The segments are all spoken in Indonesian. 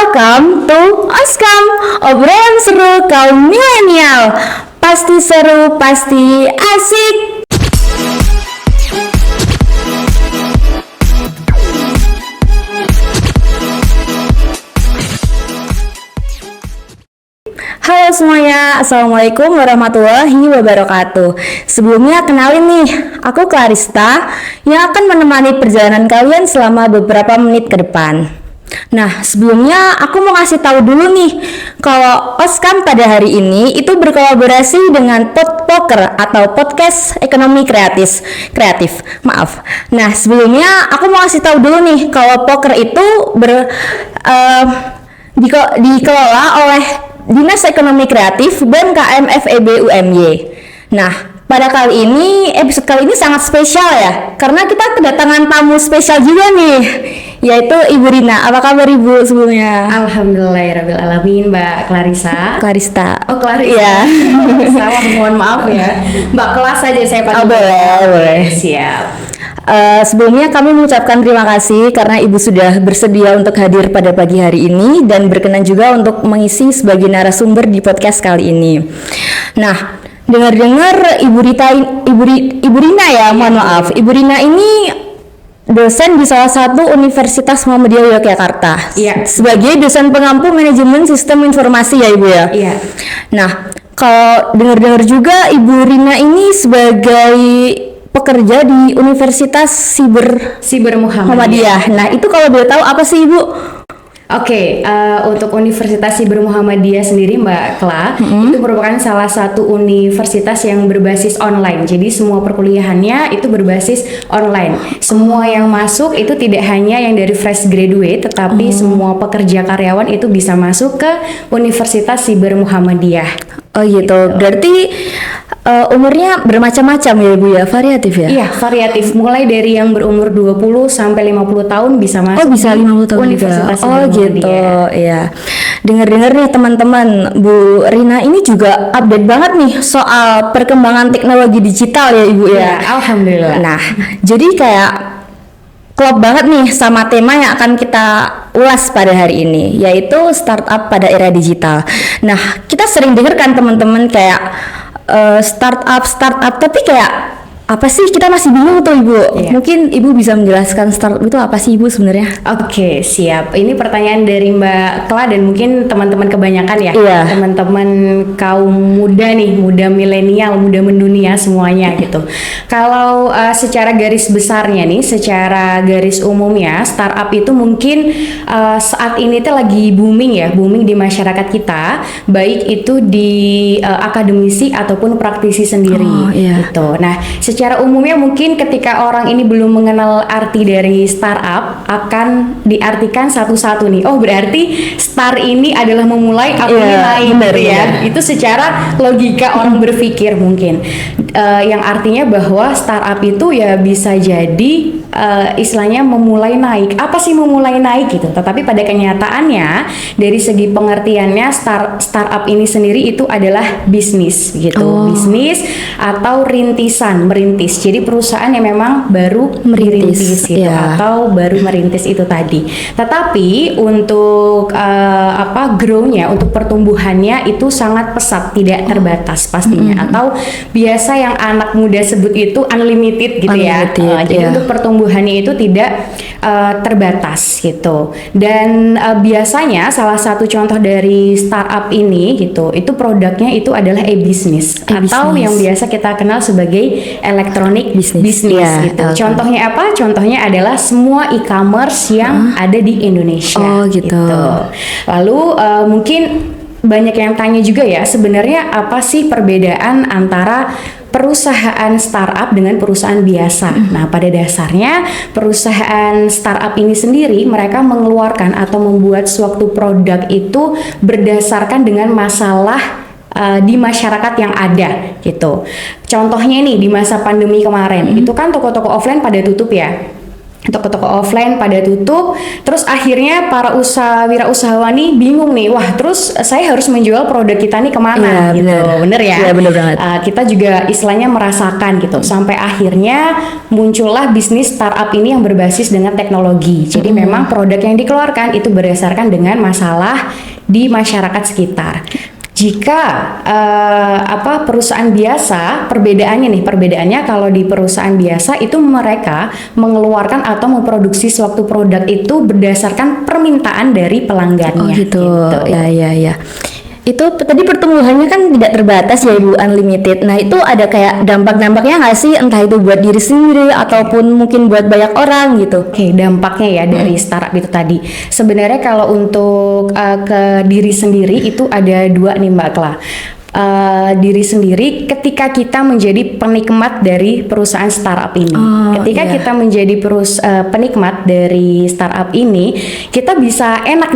Welcome to Oskam, obrolan seru kaum milenial. Pasti seru, pasti asik. Halo semuanya, Assalamualaikum warahmatullahi wabarakatuh. Sebelumnya kenalin nih, aku Clarista yang akan menemani perjalanan kalian selama beberapa menit ke depan. Nah, sebelumnya aku mau kasih tahu dulu nih, kalau Oskam pada hari ini itu berkolaborasi dengan Podpoker atau Podcast Ekonomi Kreatif. Maaf. Nah, sebelumnya aku mau kasih tahu dulu nih, kalau poker itu dikelola oleh Dinas Ekonomi Kreatif BMKM FEB UMY. Nah, pada episode kali ini sangat spesial ya, karena kita kedatangan tamu spesial juga nih, yaitu Ibu Rina. Apa kabar Ibu sebelumnya? Alhamdulillahirabbil alamin, Mbak Clarista. Oh, Clarista. Iya. Salah, mohon maaf ya. Mbak Kelas aja saya panggil. Oh, boleh. Siap. Sebelumnya kami mengucapkan terima kasih karena Ibu sudah bersedia untuk hadir pada pagi hari ini dan berkenan juga untuk mengisi sebagai narasumber di podcast kali ini. Nah, dengar-dengar Ibu Rina ya, mohon maaf. Ibu Rina ini dosen di salah satu Universitas Muhammadiyah Yogyakarta. Iya. Sebagai dosen pengampu manajemen sistem informasi ya Ibu ya. Iya. Nah, kalau dengar-dengar juga Ibu Rina ini sebagai pekerja di Universitas Siber Muhammadiyah. Nah, itu kalau boleh tahu apa sih Ibu? Oke, untuk Universitas Siber Muhammadiyah sendiri, Mbak Kla, itu merupakan salah satu universitas yang berbasis online. Jadi semua perkuliahannya itu berbasis online. Semua yang masuk itu tidak hanya yang dari fresh graduate, tetapi semua pekerja karyawan itu bisa masuk ke Universitas Siber Muhammadiyah. Oh gitu. Berarti umurnya bermacam-macam ya Ibu ya, variatif ya? Iya, variatif. Mulai dari yang berumur 20 sampai 50 tahun bisa masuk. Oh, bisa 50 tahun Universitas juga. Oh gitu, iya. Dengar-dengar nih teman-teman, Bu Rina ini juga update banget nih soal perkembangan teknologi digital ya Ibu ya? Ya, alhamdulillah. Nah, jadi kayak klop banget nih sama tema yang akan kita ulas pada hari ini, yaitu startup pada era digital. Nah, kita sering dengar kan teman-teman kayak startup, tapi kayak apa sih, kita masih bingung tuh Ibu. Iya. Mungkin Ibu bisa menjelaskan startup itu apa sih Ibu sebenarnya? Oke, siap. Ini pertanyaan dari Mbak Kla dan mungkin teman-teman kebanyakan ya. Iya. Teman-teman kaum muda nih, muda milenial, muda mendunia semuanya gitu. Kalau secara garis besarnya nih, secara garis umumnya, startup itu mungkin saat ini tuh lagi booming di masyarakat kita, baik itu di akademisi ataupun praktisi sendiri. Oh, iya. Gitu. Nah, secara umumnya mungkin ketika orang ini belum mengenal arti dari startup, akan diartikan satu-satu nih. Oh, berarti start ini adalah memulai, aku ini naik gitu ya. Itu secara logika orang berpikir mungkin. Yang artinya bahwa startup itu ya bisa jadi istilahnya memulai naik. Apa sih memulai naik gitu? Tetapi pada kenyataannya dari segi pengertiannya startup ini sendiri itu adalah bisnis gitu. Bisnis atau merintis. Jadi perusahaan yang memang baru merintis gitu, atau baru merintis itu tadi. Tetapi untuk grow-nya, untuk pertumbuhannya itu sangat pesat, tidak terbatas pastinya. Atau biasa yang anak muda sebut itu unlimited gitu ya. Jadi untuk pertumbuhannya itu tidak terbatas gitu. Dan biasanya salah satu contoh dari startup ini gitu, itu produknya itu adalah e-business atau yang biasa kita kenal sebagai electronic business gitu. Contohnya apa? Contohnya adalah semua e-commerce yang ada di Indonesia. Gitu. Lalu mungkin banyak yang tanya juga ya, sebenarnya apa sih perbedaan antara perusahaan startup dengan perusahaan biasa? Nah, pada dasarnya perusahaan startup ini sendiri mereka mengeluarkan atau membuat suatu produk itu berdasarkan dengan masalah di masyarakat yang ada gitu. Contohnya nih di masa pandemi kemarin, itu kan toko-toko offline pada tutup ya. toko-toko offline pada tutup, terus akhirnya para wirausahawan nih bingung nih, wah terus saya harus menjual produk kita nih kemana Iya, gitu, bener ya? Iya, bener banget. Kita juga istilahnya merasakan gitu, sampai akhirnya muncullah bisnis startup ini yang berbasis dengan teknologi. Jadi memang produk yang dikeluarkan itu berdasarkan dengan masalah di masyarakat sekitar. Jika perusahaan biasa, perbedaannya kalau di perusahaan biasa itu mereka mengeluarkan atau memproduksi suatu produk itu berdasarkan permintaan dari pelanggannya. Oh gitu. Ya. Itu tadi pertumbuhannya kan tidak terbatas ya Ibu, unlimited. Nah itu ada kayak dampak-dampaknya nggak sih? Entah itu buat diri sendiri ataupun mungkin buat banyak orang gitu. Oke, dampaknya ya dari startup itu tadi. Sebenarnya kalau untuk ke diri sendiri itu ada dua nih Mbak Kla. Diri sendiri ketika kita menjadi penikmat dari perusahaan startup ini. Ketika kita menjadi penikmat dari startup ini, kita bisa enak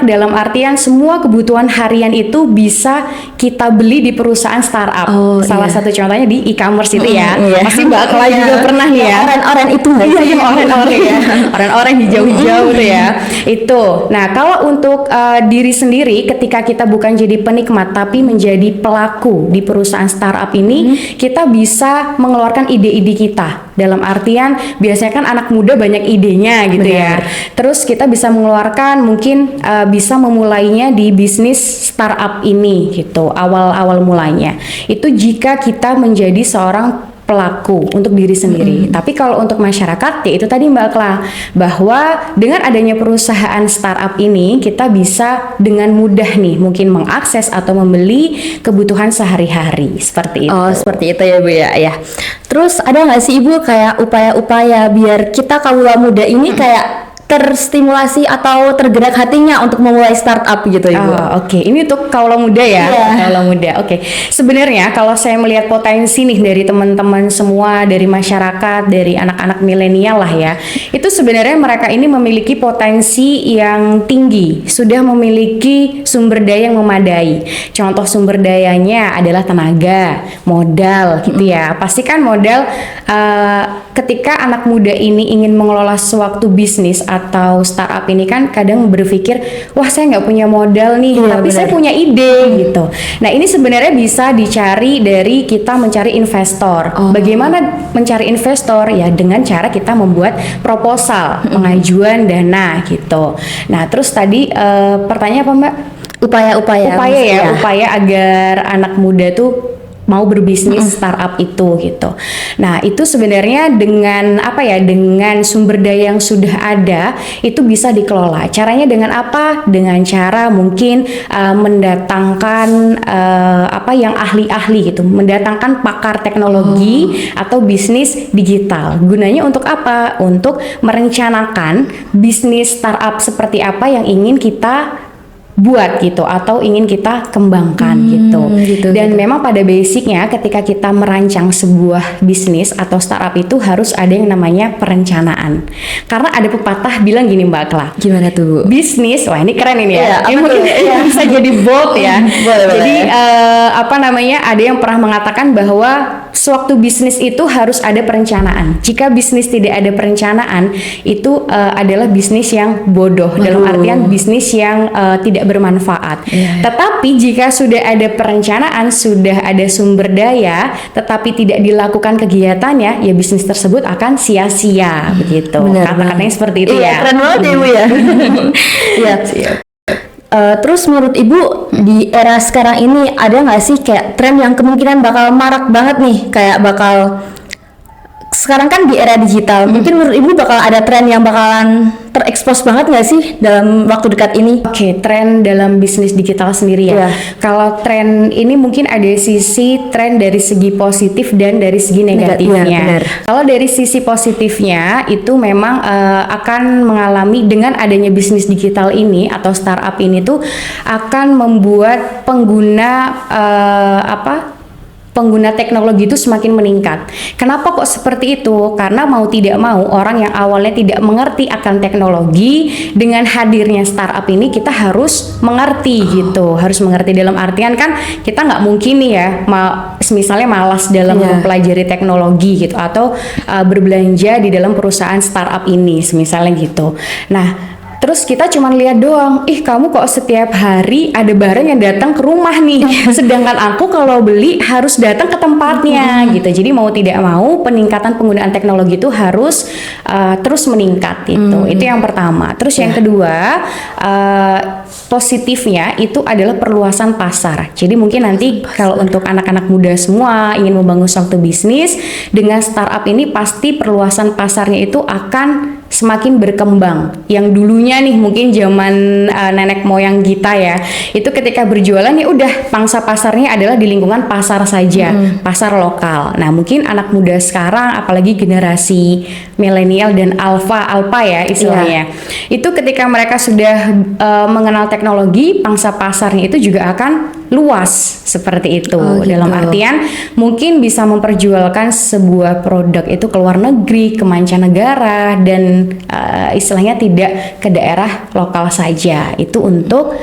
dalam artian semua kebutuhan harian itu bisa kita beli di perusahaan startup. Salah satu contohnya di e-commerce itu ya. Pasti Mbak Kla juga pernah nih ya. Oren-oren itu Yang oren-oren ya. Oren-oren hijau-hijau tuh ya. Itu. Nah, kalau untuk diri sendiri ketika kita bukan jadi penikmat tapi menjadi pelaku di perusahaan startup ini, kita bisa mengeluarkan ide-ide kita. Dalam artian biasanya kan anak muda banyak idenya gitu ya. Terus kita bisa mengeluarkan mungkin bisa memulainya di bisnis startup ini gitu. Awal-awal mulainya. Itu jika kita menjadi seorang pelaku untuk diri sendiri. Tapi kalau untuk masyarakat ya itu tadi Mbak Kla, bahwa dengan adanya perusahaan startup ini kita bisa dengan mudah nih mungkin mengakses atau membeli kebutuhan sehari-hari seperti itu. Oh seperti itu ya Bu ya. Terus ada nggak sih Ibu kayak upaya-upaya biar kita kaula muda ini kayak terstimulasi atau tergerak hatinya untuk memulai startup gitu Ibu? Oke. Ini untuk kaula muda ya. Kaula muda. Oke. Sebenarnya kalau saya melihat potensi nih dari teman-teman semua, dari masyarakat, dari anak-anak milenial lah ya, itu sebenarnya mereka ini memiliki potensi yang tinggi, sudah memiliki sumber daya yang memadai. Contoh sumber dayanya adalah tenaga, modal gitu ya. Pastikan modal ketika anak muda ini ingin mengelola suatu bisnis atau startup ini kan kadang berpikir, wah saya nggak punya modal nih, tapi saya punya ide gitu. Nah ini sebenarnya bisa dicari dari kita mencari investor. Bagaimana mencari investor? Ya dengan cara kita membuat proposal, pengajuan dana gitu. Nah terus tadi pertanyaan apa Mbak? Upaya agar anak muda tuh mau berbisnis startup itu gitu. Nah, itu sebenarnya dengan dengan sumber daya yang sudah ada itu bisa dikelola. Caranya dengan apa? Dengan cara mungkin mendatangkan yang ahli-ahli gitu, mendatangkan pakar teknologi atau bisnis digital. Gunanya untuk apa? Untuk merencanakan bisnis startup seperti apa yang ingin kita buat gitu atau ingin kita kembangkan gitu. Dan memang pada basicnya ketika kita merancang sebuah bisnis atau startup itu harus ada yang namanya perencanaan. Karena ada pepatah bilang gini Mbak Kla. Gimana tuh Bu? Bisnis, wah ini keren ini ya. Ini mungkin bisa jadi bold ya. Jadi ada yang pernah mengatakan bahwa sewaktu bisnis itu harus ada perencanaan. Jika bisnis tidak ada perencanaan, itu adalah bisnis yang bodoh. Dalam artian bisnis yang tidak bermanfaat. Tetapi jika sudah ada perencanaan, sudah ada sumber daya, tetapi tidak dilakukan kegiatannya, ya bisnis tersebut akan sia-sia begitu. Kata-katanya seperti itu ya. Keren banget ya Bu ya. Terus menurut Ibu di era sekarang ini ada nggak sih kayak tren yang kemungkinan bakal marak banget nih, kayak bakal sekarang kan di era digital, mungkin menurut Ibu bakal ada tren yang bakalan terekspos banget nggak sih dalam waktu dekat ini? Oke, tren dalam bisnis digital sendiri ya. Kalau tren ini mungkin ada sisi tren dari segi positif dan dari segi negatifnya. Kalau dari sisi positifnya itu memang akan mengalami dengan adanya bisnis digital ini atau startup ini tuh akan membuat pengguna pengguna teknologi itu semakin meningkat. Kenapa kok seperti itu? Karena mau tidak mau orang yang awalnya tidak mengerti akan teknologi, dengan hadirnya startup ini kita harus mengerti gitu. Harus mengerti dalam artian kan kita nggak mungkin nih ya misalnya malas dalam mempelajari teknologi gitu, atau berbelanja di dalam perusahaan startup ini, misalnya gitu. Nah, terus kita cuma lihat doang, kamu kok setiap hari ada barang yang datang ke rumah nih, sedangkan aku kalau beli harus datang ke tempatnya gitu. Jadi mau tidak mau peningkatan penggunaan teknologi itu harus terus meningkat gitu. Itu yang pertama. Terus yang kedua, positifnya itu adalah perluasan pasar. Jadi mungkin nanti kalau untuk anak-anak muda semua ingin membangun suatu bisnis dengan startup ini, pasti perluasan pasarnya itu akan semakin berkembang. Yang dulunya nih mungkin zaman nenek moyang kita ya, itu ketika berjualan ya udah pangsa pasarnya adalah di lingkungan pasar saja, pasar lokal. Nah, mungkin anak muda sekarang, apalagi generasi milenial dan alfa ya istilahnya, itu ketika mereka sudah mengenal teknologi, pangsa pasarnya itu juga akan luas seperti itu. Dalam artian mungkin bisa memperjualkan sebuah produk itu ke luar negeri, ke mancanegara, dan istilahnya tidak ke daerah lokal saja. Itu untuk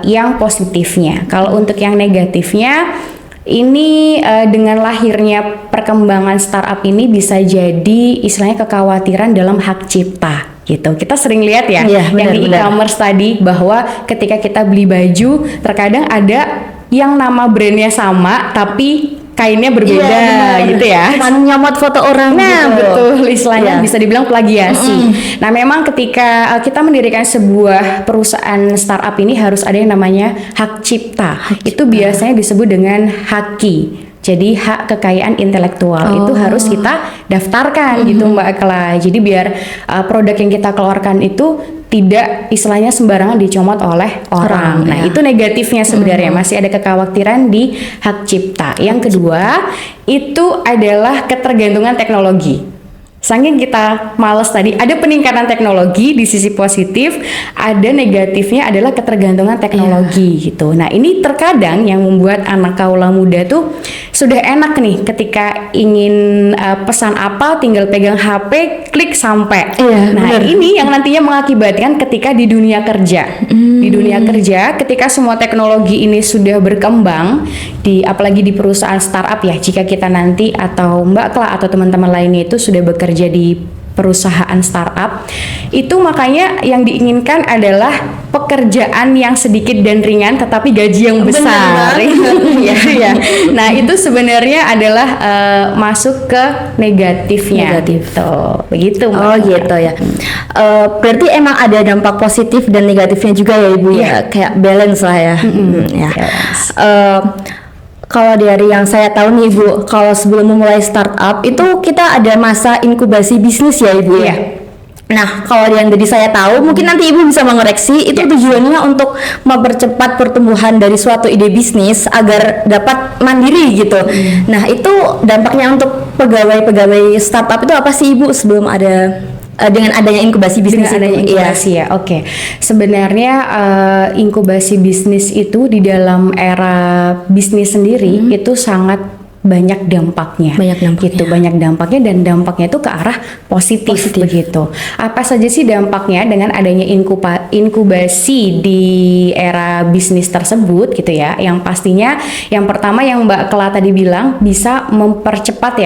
yang positifnya. Kalau untuk yang negatifnya, ini dengan lahirnya perkembangan startup ini bisa jadi istilahnya kekhawatiran dalam hak cipta gitu. Kita sering lihat ya, yang di e-commerce tadi, bahwa ketika kita beli baju terkadang ada yang nama brandnya sama tapi kainnya berbeda gitu ya. Cuman nyomot foto orang gitu. Betul, istilahnya bisa dibilang plagiasi. Nah, memang ketika kita mendirikan sebuah perusahaan startup ini harus ada yang namanya hak cipta. Itu biasanya disebut dengan HAKI. Jadi hak kekayaan intelektual itu harus kita daftarkan gitu Mbak Kela. Jadi biar produk yang kita keluarkan itu tidak istilahnya sembarangan dicomot oleh orang. Nah, itu negatifnya sebenarnya, masih ada kekhawatiran di hak cipta. Yang kedua, itu adalah ketergantungan teknologi. Saking kita males tadi, ada peningkatan teknologi di sisi positif, ada negatifnya adalah ketergantungan teknologi gitu. Nah, ini terkadang yang membuat anak kaula muda tuh sudah enak nih ketika ingin pesan apa, tinggal pegang HP, klik sampai. Ini yang nantinya mengakibatkan ketika di dunia kerja. Di dunia kerja, ketika semua teknologi ini sudah berkembang, apalagi di perusahaan startup ya, jika kita nanti atau Mbak Kla atau teman-teman lainnya itu sudah bekerja di perusahaan startup, itu makanya yang diinginkan adalah pekerjaan yang sedikit dan ringan tetapi gaji yang besar. Ya. Nah, itu sebenarnya adalah masuk ke negatifnya. Gitu. Begitu Mbak. Gitu ya. Berarti emang ada dampak positif dan negatifnya juga ya Ibu ya, kayak balance lah ya. Kalau dari yang saya tahu nih Ibu, kalau sebelum memulai startup itu kita ada masa inkubasi bisnis ya Ibu ya. Nah, kalau yang dari saya tahu, mungkin nanti Ibu bisa mengoreksi, itu tujuannya untuk mempercepat pertumbuhan dari suatu ide bisnis agar dapat mandiri gitu. Nah, itu dampaknya untuk pegawai-pegawai startup itu apa sih Ibu sebelum ada dengan adanya inkubasi bisnis Oke. Sebenarnya inkubasi bisnis itu di dalam era bisnis sendiri itu sangat banyak dampaknya. Banyak dampaknya dan dampaknya itu ke arah positif. Begitu. Apa saja sih dampaknya dengan adanya inkubasi di era bisnis tersebut gitu ya? Yang pastinya yang pertama yang Mbak Kela tadi bilang bisa mempercepat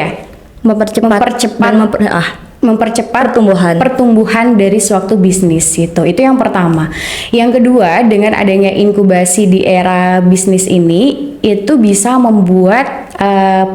pertumbuhan dari suatu bisnis itu yang pertama. Yang kedua, dengan adanya inkubasi di era bisnis ini itu bisa membuat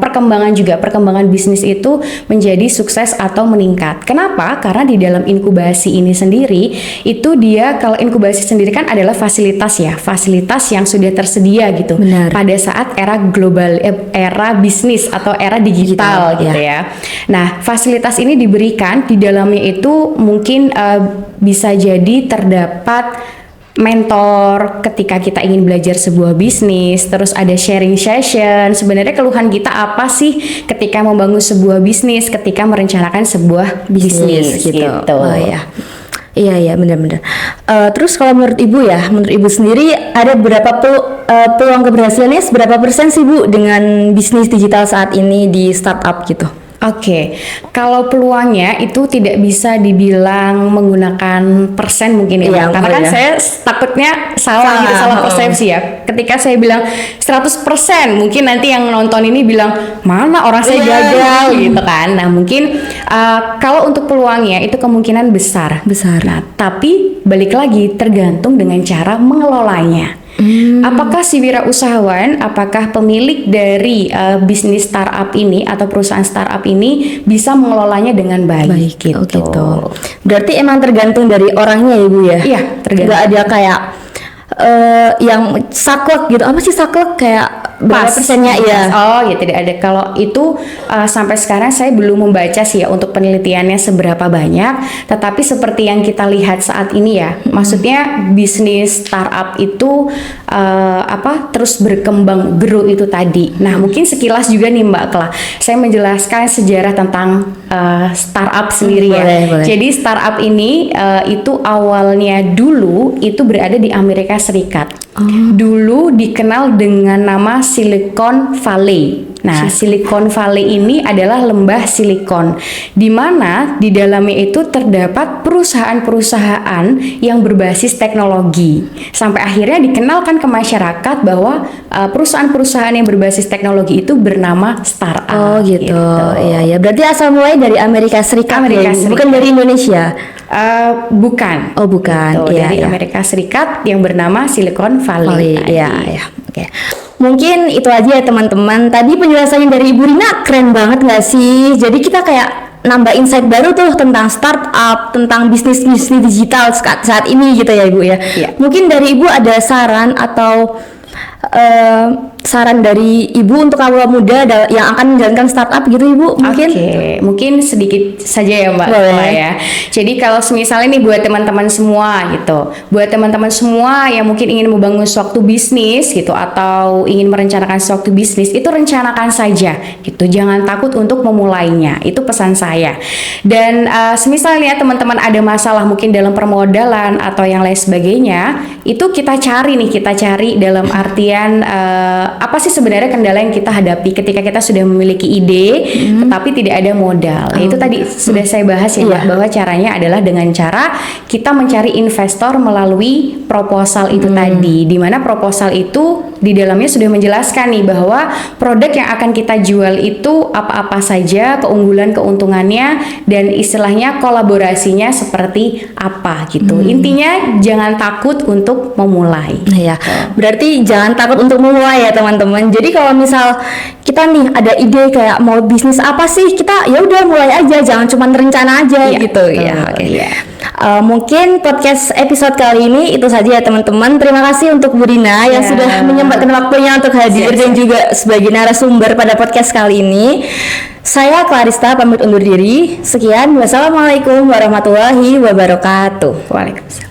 perkembangan bisnis itu menjadi sukses atau meningkat. Kenapa? Karena di dalam inkubasi ini sendiri itu dia, kalau inkubasi sendiri kan adalah fasilitas yang sudah tersedia gitu. Pada saat era global, era bisnis atau era digital gitu ya. Nah, fasilitas ini diberikan di dalamnya itu mungkin bisa jadi terdapat mentor ketika kita ingin belajar sebuah bisnis, terus ada sharing session. Sebenarnya keluhan kita apa sih ketika membangun sebuah bisnis, ketika merencanakan sebuah bisnis gitu. Iya benar-benar. Terus kalau menurut Ibu sendiri ada berapa peluang keberhasilannya, seberapa persen sih Bu dengan bisnis digital saat ini di startup gitu? Oke, kalau peluangnya itu tidak bisa dibilang menggunakan persen mungkin ya, Iya, Mbak. Karena kan ya. saya takutnya salah gitu, salah persepsi ya. Ketika saya bilang 100%, mungkin nanti yang nonton ini bilang, mana orang saya Iya. gagal gitu kan. Nah mungkin kalau untuk peluangnya itu kemungkinan besar. Besar. Nah tapi balik lagi tergantung dengan cara mengelolanya. Apakah si wirausahawan, apakah pemilik dari bisnis startup ini atau perusahaan startup ini bisa mengelolanya dengan baik, Oh gitu. Berarti emang tergantung dari orangnya ya Bu ya? Iya, tergantung. Nggak ada kayak yang saklek gitu. Apa sih saklek, kayak berapa persennya ya? Oh ya, tidak ada. Kalau itu sampai sekarang saya belum membaca sih ya untuk penelitiannya seberapa banyak. Tetapi seperti yang kita lihat saat ini ya, maksudnya bisnis startup itu terus berkembang grow itu tadi. Nah mungkin sekilas juga nih Mbak Kla, saya menjelaskan sejarah tentang startup sendiri ya. Boleh. Jadi startup ini itu awalnya dulu itu berada di Amerika Serikat. Dulu dikenal dengan nama Silicon Valley. Nah, Silicon Valley ini adalah lembah silikon, di mana di dalamnya itu terdapat perusahaan-perusahaan yang berbasis teknologi. Sampai akhirnya dikenalkan ke masyarakat bahwa perusahaan-perusahaan yang berbasis teknologi itu bernama startup. Oh gitu. Iya ya. Berarti asal mulai dari Amerika Serikat, Amerika ya, Bu? Serikat. Bukan dari Indonesia. Bukan. Oh bukan. Gitu, Iya, dari iya. Amerika Serikat yang bernama Silicon Valley. tadi. Iya, ya. Oke. Mungkin itu aja ya teman-teman. Tadi penjelasannya dari Ibu Rina keren banget nggak sih? Jadi kita kayak nambah insight baru tuh tentang startup, tentang bisnis digital saat ini gitu ya Ibu ya. Iya. Mungkin dari Ibu ada saran atau saran dari Ibu untuk kaula muda yang akan menjalankan startup gitu Ibu mungkin? Oke, mungkin sedikit saja ya Mbak. Boleh. Kala ya. Jadi kalau misalnya nih buat teman-teman semua gitu, buat teman-teman semua yang mungkin ingin membangun suatu bisnis gitu atau ingin merencanakan suatu bisnis, itu rencanakan saja gitu. Jangan takut untuk memulainya. Itu pesan saya. Dan semisalnya teman-teman ada masalah mungkin dalam permodalan atau yang lain sebagainya, itu kita cari dalam artian apa sih sebenarnya kendala yang kita hadapi ketika kita sudah memiliki ide tetapi tidak ada modal. Itu tadi sudah saya bahas ya Mbak, bahwa caranya adalah dengan cara kita mencari investor melalui proposal itu tadi, di mana proposal itu di dalamnya sudah menjelaskan nih bahwa produk yang akan kita jual itu apa-apa saja, keunggulan keuntungannya, dan istilahnya kolaborasinya seperti apa gitu. Intinya jangan takut untuk memulai. Ya, berarti jangan takut untuk memulai ya teman-teman. Jadi kalau misal kita nih ada ide kayak mau bisnis apa sih, kita ya udah mulai aja, jangan cuma rencana aja Iya, gitu betul, ya. Oke. iya. Mungkin podcast episode kali ini itu saja ya teman-teman. Terima kasih untuk Bu Rina yang Ya. sudah menyempatkan waktunya untuk hadir dan juga sebagai narasumber pada podcast kali ini. Saya Clarista pamit undur diri. Sekian, wassalamualaikum warahmatullahi wabarakatuh. Waalaikumsalam.